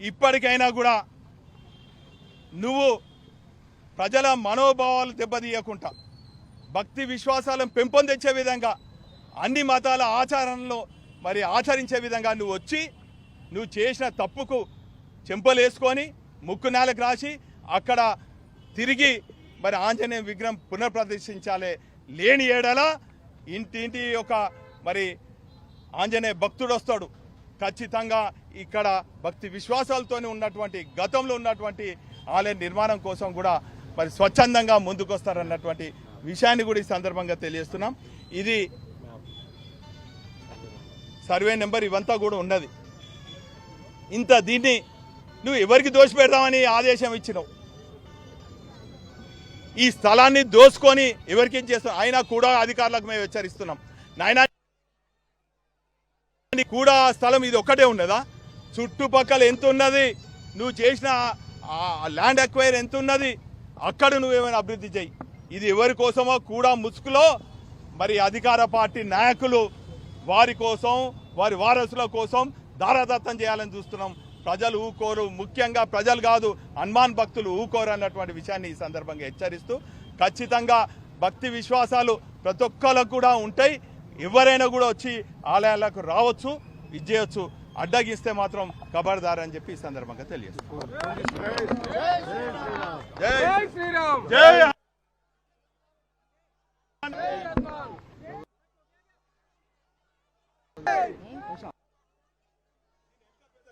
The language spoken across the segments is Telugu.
ఇప్పటికైనా కూడా నువ్వు ప్రజల మనోభావాలు దెబ్బతీయకుండా భక్తి విశ్వాసాలను పెంపొందించే విధంగా అన్ని మతాల ఆచారణలో మరి ఆచరించే విధంగా నువ్వు వచ్చి నువ్వు చేసిన తప్పుకు చెంపలేసుకొని ముక్కు నేలకు రాసి అక్కడ తిరిగి మరి ఆంజనేయ విగ్రహం పునఃప్రతిష్ఠించాలి. లేని ఏడల ఇంటి ఒక మరి ఆంజనేయ భక్తుడు వస్తాడు. ఖచ్చితంగా ఇక్కడ భక్తి విశ్వాసాలతోనే ఉన్నటువంటి గతంలో ఉన్నటువంటి ఆలయ నిర్మాణం కోసం కూడా మరి స్వచ్ఛందంగా ముందుకొస్తారన్నటువంటి విషయాన్ని కూడా ఈ సందర్భంగా తెలియజేస్తున్నాం. ఇది సర్వే నెంబర్ ఇవంతా కూడా ఉన్నది. దీన్ని నువ్వు ఎవరికి దోషపెడదామని ఆదేశం ఇచ్చినావు. ఈ స్థలాన్ని దోసుకొని ఎవరికి ఏం చేస్తావు? అయినా కూడా అధికారులకు మేము హెచ్చరిస్తున్నాం. నాయనా కూడా స్థలం ఇది ఒక్కటే ఉన్నదా? చుట్టుపక్కల ఎంత ఉన్నది? నువ్వు చేసిన ల్యాండ్ అక్వైర్ ఎంత ఉన్నది? అక్కడ నువ్వేమైనా అభివృద్ధి చేయి. ఇది ఎవరి కోసమో కూడా ముసుగులో మరి అధికార పార్టీ నాయకులు వారి కోసం వారి వారసుల కోసం దారాదత్తం చేయాలని చూస్తున్నాం. ప్రజలు ఊకోరు, ముఖ్యంగా ప్రజలు కాదు హనుమాన్ భక్తులు ఊకోరు అన్నటువంటి విషయాన్ని ఈ సందర్భంగా హెచ్చరిస్తూ ఖచ్చితంగా భక్తి విశ్వాసాలు ప్రతి ఒక్కరికి కూడా ఉంటాయి. ఎవరైనా కూడా వచ్చి ఆలయాలకు రావచ్చు, ఇది చేయొచ్చు. అడ్డగిస్తే మాత్రం ఖబర్దార్ అని చెప్పి ఈ సందర్భంగా తెలియజేస్తున్నాం. జై శ్రీరామ్. జై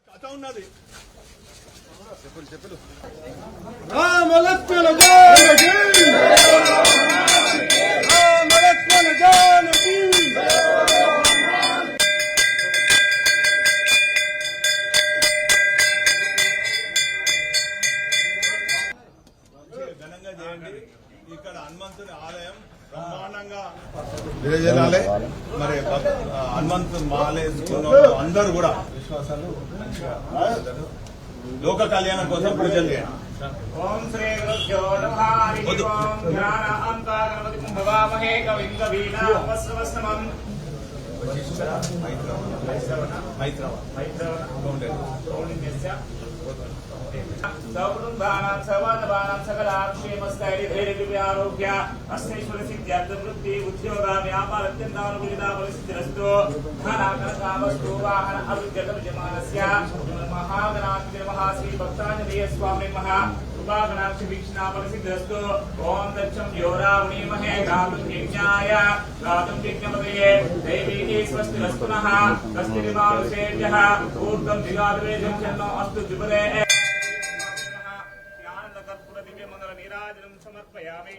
కథ ఉన్నది. చెప్పులు ఘనంగా చేయండి. ఇక్కడ హనుమంతుని ఆలయం బ్రహ్మాండంగా విరజనాలే. మరి హనుమంతుని మాలేసుకున్న అందరూ కూడా విశ్వాసాలు మంచిగా లోక కళ్యాణం కోసం పూజలు చేయండి. ఓం శ్రీ గురుభ్యో నమః. హరి ఓం జ్ఞానాంత గణపతిం భవామహే కవిం కవీనా ఉపస్రవస్తమం. సౌకుటుంబానాం సర్వాన్నపానాం సకలాక్షేమస్థైర్యధైర్యవిఆరోగ్య అష్టైశ్వర్యసిద్ధ్యర్థం వృత్తి ఉద్యోగ వ్యాపార అత్యంతానుకూలితా పరిస్థితిరస్తు ధనాకనకామస్తు వాహన అభివృద్ధ్యర్థం యజమానస్య మహాగణాధిపతి నమః. శ్రీ భక్తాంజనేయ స్వామి నమః. కృపాగణాక్షి వీక్షణా పరిసిద్ధిరస్తు. ఓం దక్షం యోరావణీమహే గాతుం యజ్ఞాయ గాతుం యజ్ఞపతయే దైవీః స్వస్తిరస్తు నః. స్వస్తిర్మానుషేభ్యః ఊర్ధ్వం దిగాదివేశం చన్నో అస్తు ద్విపదే. జ్ఞానకర్పూర దివ్యమంగళ నీరాజనం సమర్పయామి.